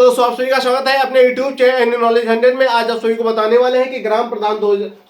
तो आप सभी का स्वागत है अपने YouTube चैनल नॉलेज 100 में। आज आप सभी को बताने वाले हैं कि ग्राम प्रधान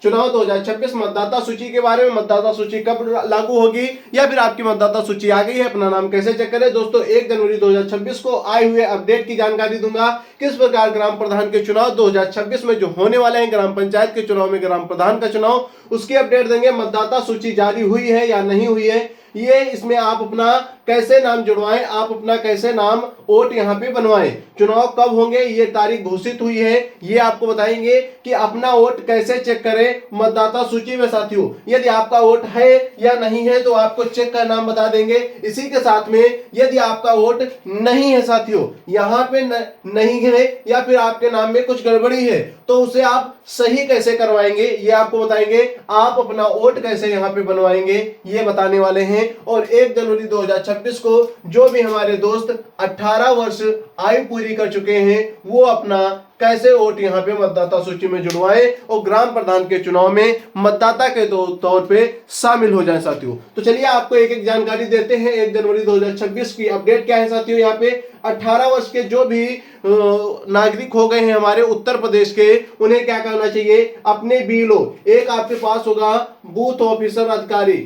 चुनाव 2026 मतदाता सूची के बारे में। मतदाता सूची कब लागू होगी या फिर आपकी मतदाता सूची आ गई है, अपना नाम कैसे चेक करें। दोस्तों 1 जनवरी 2026 को आए हुए अपडेट की जानकारी दूंगा। किस प्रकार ग्राम प्रधान के चुनाव 2026 में जो होने वाले हैं, ग्राम पंचायत के चुनाव में ग्राम प्रधान का चुनाव, उसकी अपडेट देंगे। मतदाता सूची जारी हुई है या नहीं हुई है, ये इसमें आप अपना कैसे नाम जुड़वाएं, आप अपना कैसे नाम वोट यहाँ पे बनवाएं, चुनाव कब होंगे, ये तारीख घोषित हुई है, ये आपको बताएंगे कि अपना वोट कैसे चेक करें मतदाता सूची में। साथियों यदि आपका वोट है या नहीं है तो आपको चेक का नाम बता देंगे। इसी के साथ में यदि आपका वोट नहीं है साथियों, यहाँ पे नहीं है या फिर आपके नाम में कुछ गड़बड़ी है, तो उसे आप सही कैसे करवाएंगे ये आपको बताएंगे। आप अपना वोट कैसे यहाँ पे बनवाएंगे ये बताने वाले हैं। और 1 जनवरी 2026 को जो भी हमारे दोस्त 18 वर्ष आयु पूरी कर चुके हैं वो अपना कैसे वोट यहाँ पे मतदाता सूची में जुड़वाएं और ग्राम प्रधान के चुनाव में मतदाता के तौर पे शामिल हो जाएं साथियों। तो चलिए आपको एक एक जानकारी देते हैं। 1 जनवरी 2026 की अपडेट क्या है साथियों। यहाँ पे 18 वर्ष के जो भी नागरिक हो गए हैं हमारे उत्तर प्रदेश के, उन्हें क्या करना चाहिए, अपने बीएलओ, एक आपके पास होगा बूथ ऑफिसर अधिकारी,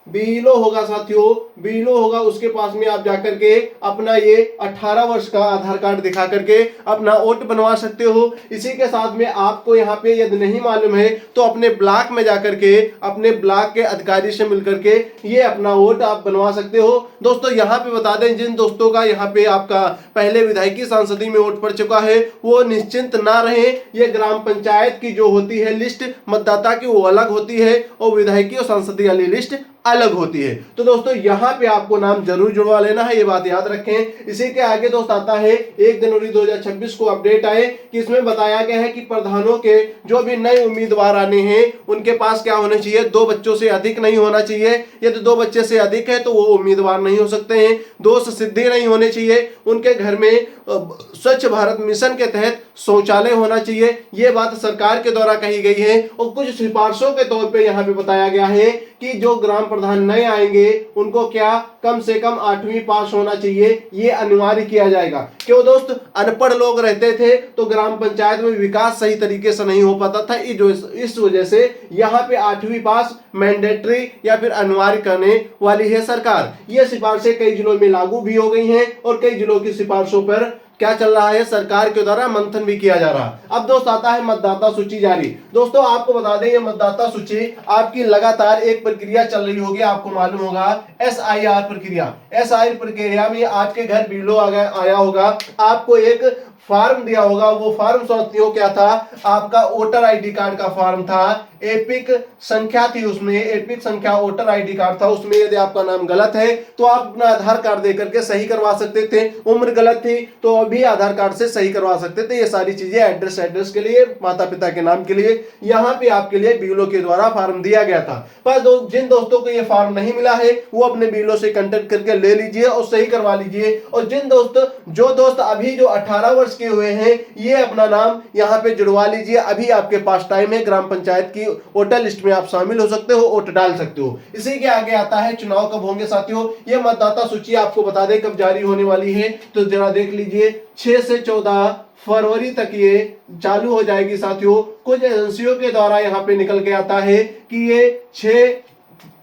बीएलओ होगा साथियों, बीएलओ होगा, उसके पास में आप जाकर के अपना ये 18 वर्ष का आधार कार्ड दिखा करके अपना वोट बनवा सकते हो। इसी के साथ में आपको यहाँ पे यदि नहीं मालूम है तो अपने ब्लॉक में जाकर के अपने ब्लॉक के अधिकारी से मिलकर के ये अपना वोट आप बनवा सकते हो। दोस्तों यहाँ पे बता दें, जिन दोस्तों का यहाँ पे आपका पहले विधायकी सांसदीय में वोट पड़ चुका है वो निश्चिंत ना रहे। ये ग्राम पंचायत की जो होती है लिस्ट मतदाता की वो अलग होती है और विधायकी और सांसदीय वाली लिस्ट अलग होती है। तो दोस्तों यहाँ पे आपको नाम जरूर जुड़वा लेना है, ये बात याद रखें। इसी के आगे दोस्त आता है 1 जनवरी 2026 को अपडेट आए कि इसमें बताया गया है कि प्रधानों के जो भी नए उम्मीदवार आने हैं उनके पास क्या होना चाहिए, 2 बच्चों से अधिक नहीं होना चाहिए। यदि 2 बच्चे से अधिक है तो वो उम्मीदवार नहीं हो सकते हैं। 2 सिद्धि नहीं होने चाहिए। उनके घर में स्वच्छ भारत मिशन के तहत शौचालय होना चाहिए। ये बात सरकार के द्वारा कही गई है। और कुछ सिफारिशों के तौर पे यहाँ पे बताया गया है कि जो ग्राम प्रधान नए आएंगे उनको क्या कम से कम 8वीं पास होना चाहिए, ये अनिवार्य किया जाएगा। क्यों दोस्त, अनपढ़ लोग रहते थे तो ग्राम पंचायत में विकास सही तरीके से नहीं हो पाता था। इस वजह से यहाँ पे 8वीं पास मैंडेटरी या फिर अनिवार्य करने वाली है सरकार। ये सिफारिशें कई जिलों में लागू भी हो गई हैं और कई जिलों की सिफारिशों पर क्या चल रहा है, सरकार के द्वारा मंथन भी किया जा रहा। अब दोस्त आता है मतदाता सूची जारी। दोस्तों आपको बता दें ये मतदाता सूची आपकी लगातार एक प्रक्रिया चल रही होगी, आपको मालूम होगा SIR प्रक्रिया। SIR प्रक्रिया में आपके घर बीएलओ आया होगा, आपको एक फॉर्म दिया होगा। वो फॉर्म साथियों क्या था, आपका वोटर आईडी कार्ड का फॉर्म था, एपिक संख्या थी उसमें, एपिक संख्या वोटर आईडी कार्ड था। उसमें यदि आपका नाम गलत है तो आप अपना आधार कार्ड देकर के सही करवा सकते थे। उम्र गलत थी तो अभी आधार कार्ड से सही करवा सकते थे। ये सारी चीजें एड्रेस के लिए, माता पिता के नाम के लिए यहाँ पे आपके लिए बीएलओ के द्वारा फॉर्म दिया गया था। पर जिन दोस्तों को ये फॉर्म नहीं मिला है वो अपने बीएलओ से कांटेक्ट करके ले लीजिए और सही करवा लीजिए। और जो दोस्त अभी जो 18 वर्ष के हुए हैं ये अपना नाम यहाँ पे जुड़वा लीजिए। अभी आपके पास टाइम है, ग्राम पंचायत की वोटर लिस्ट में आप शामिल हो सकते हो, वोट डाल सकते हो। इसी के आगे आता है चुनाव कब होंगे साथियों। ये मतदाता सूची आपको बता दें कब जारी होने वाली है, तो जरा देख लीजिए 6 से 14 फरवरी तक ये चालू हो जाएगी साथियों। कुछ एजेंसियों के द्वारा यहाँ पे निकल के आता है कि ये 6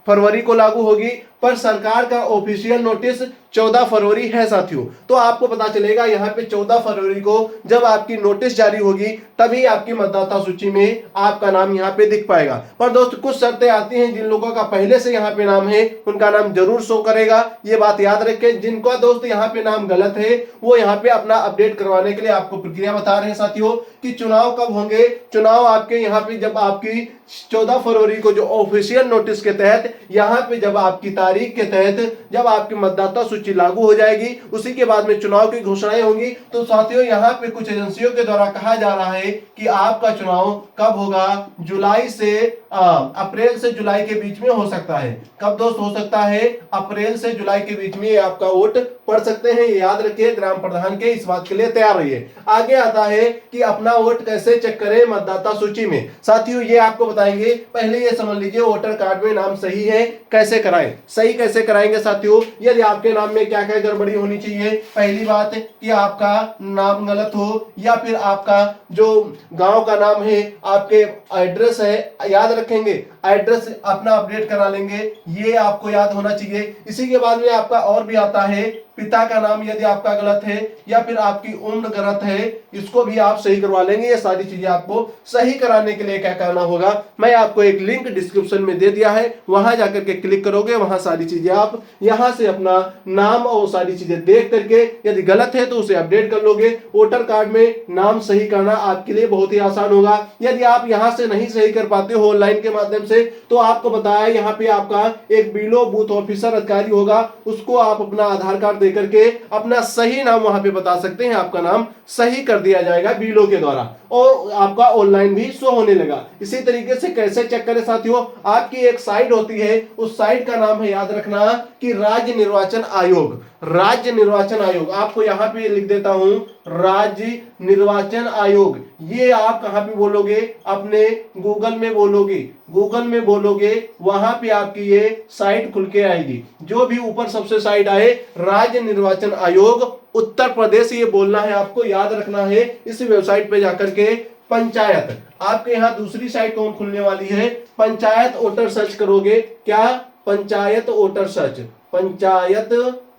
फरवरी को लागू होगी, पर सरकार का ऑफिशियल नोटिस 14 फरवरी है साथियों। तो आपको पता चलेगा यहाँ पे 14 फरवरी को जब आपकी नोटिस जारी होगी तभी आपकी मतदाता सूची में आपका नाम यहाँ पे दिख पाएगा। पर दोस्त कुछ शर्तें आती हैं, जिन लोगों का पहले से यहाँ पे नाम है उनका नाम जरूर शो करेगा, ये बात याद रखें। जिनका दोस्त यहाँ पे नाम गलत है वो यहाँ पे अपना अपडेट करवाने के लिए आपको प्रक्रिया बता रहे हैं साथियों कि चुनाव कब होंगे। चुनाव आपके यहाँ पे जब आपकी 14 फरवरी को जो ऑफिशियल नोटिस के तहत यहाँ पे जब आपकी तारीख के तहत जब आपकी मतदाता सूची लागू हो जाएगी, उसी के बाद में चुनाव की घोषणाएं होंगी। तो साथियों यहाँ पे कुछ एजेंसियों के द्वारा कहा जा रहा है कि आपका चुनाव कब होगा, जुलाई से अप्रैल से जुलाई के बीच में हो सकता है। कब दोस्त हो सकता है? अप्रैल से जुलाई के बीच में ये आपका वोट पड़ सकते हैं। ये याद रखिए ग्राम प्रधान के, इस बात के लिए तैयार रहिए। आगे आता है कि अपना वोट कैसे चेक करें मतदाता सूची में। साथियों ये आपको बताएंगे। पहले ये समझ लीजिए वोटर कार्ड में नाम सही है, कैसे कराएं। सही कैसे कराएंगे साथियों? यदि आपके नाम में क्या क्या गड़बड़ी होनी चाहिए? पहली बात कि आपका नाम गलत हो, या फिर आपका जो गांव का नाम है, आपके एड्रेस है, याद रखेंगे एड्रेस अपना अपडेट करा लेंगे, ये आपको याद होना चाहिए। इसी के बाद में आपका और भी आता है पिता का नाम यदि आपका गलत है, या फिर आपकी उम्र गलत है, इसको भी आप सही करवा लेंगे। ये सारी चीजें आपको सही कराने के लिए क्या करना होगा, मैं आपको एक लिंक डिस्क्रिप्शन में दे दिया है, वहां जाकर के क्लिक करोगे, वहां सारी चीजें आप यहां से अपना नाम और सारी चीजें देख करके यदि गलत है तो उसे अपडेट कर लोगे। वोटर कार्ड में नाम सही करना आपके लिए बहुत ही आसान होगा। यदि आप यहां से नहीं सही कर पाते हो ऑनलाइन के माध्यम से, तो आपको बताया यहाँ पे आपका एक बीएलओ बूथ ऑफिसर अधिकारी होगा, उसको आप अपना आधार कार्ड दे करके अपना सही नाम वहां पे बता सकते हैं, आपका नाम सही कर दिया जाएगा बीएलओ के द्वारा, और आपका ऑनलाइन भी शो होने लगा। इसी तरीके से कैसे चेक करें साथियों? आपकी एक साइट होती है, उस साइट का नाम है, याद रखना, कि राज्य निर्वाचन आयोग। राज्य निर्वाचन आयोग, आपको यहां पे लिख देता हूं, राज्य निर्वाचन आयोग। ये आप कहां पे बोलोगे? अपने गूगल में बोलोगे, गूगल में बोलोगे, वहां पे आपकी ये साइट खुल के आएगी। जो भी ऊपर सबसे साइट आए, राज्य निर्वाचन आयोग उत्तर प्रदेश, ये बोलना है आपको, याद रखना है। इस वेबसाइट पे जाकर के पंचायत, आपके यहाँ दूसरी साइट कौन खुलने वाली है? पंचायत वोटर सर्च करोगे। क्या? Panchayat voter search,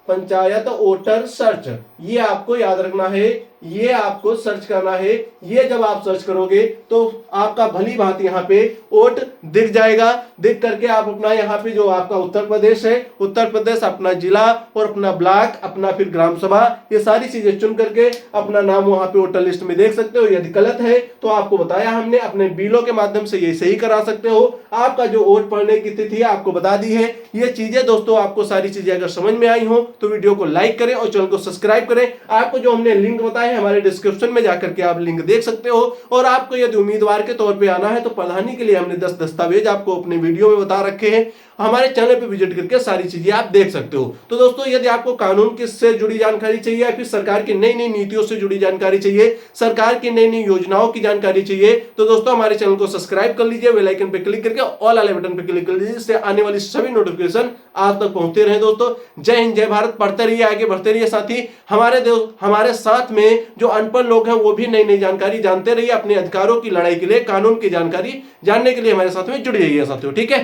panchayat voter search, ये आपको याद रखना है, ये आपको सर्च करना है। ये जब आप सर्च करोगे तो आपका भली भांति यहाँ पे वोट दिख जाएगा। दिख करके आप अपना यहाँ पे जो आपका उत्तर प्रदेश है, उत्तर प्रदेश, अपना जिला और अपना ब्लॉक, अपना फिर ग्राम सभा, ये सारी चीजें चुन करके अपना नाम वहां पे वोटर लिस्ट में देख सकते हो। यदि गलत है तो आपको बताया हमने, अपने बीएलओ के माध्यम से ये सही करा सकते हो। आपका जो वोट पड़ने की तिथि आपको बता दी है। ये चीजें दोस्तों आपको सारी चीजें अगर समझ में आई हो तो वीडियो को लाइक करें और चैनल को सब्सक्राइब करें। आपको जो हमने लिंक बताया हमारे डिस्क्रिप्शन में जाकर के आप लिंक देख सकते हो। और आपको यदि उम्मीदवार के तौर पे आना है तो प्रधानी के लिए हमने 10 दस्तावेज आपको अपने वीडियो में बता रखे हैं। हमारे चैनल पे विजिट करके सारी चीजें आप देख सकते हो। तो दोस्तों यदि आपको कानून से जुड़ी जानकारी चाहिए, या फिर सरकार की नई नई नीतियों से जुड़ी जानकारी चाहिए, सरकार की नई नई योजनाओं की जानकारी चाहिए, तो दोस्तों हमारे चैनल को सब्सक्राइब कर लीजिए, बेल आइकन पे क्लिक करके ऑल वाले बटन पे क्लिक कर लीजिए, जिससे आने वाली सभी नोटिफिकेशन आप तक पहुंचते रहे। दोस्तों जय हिंद, जय भारत, पढ़ते रहिए, आगे बढ़ते रहिए। साथी हमारे साथ में जो अनपढ़ लोग हैं वो भी नई नई जानकारी जानते रहिए। अपने अधिकारों की लड़ाई के लिए, कानून की जानकारी जानने के लिए हमारे साथ में जुड़ जाइए साथियों, ठीक है।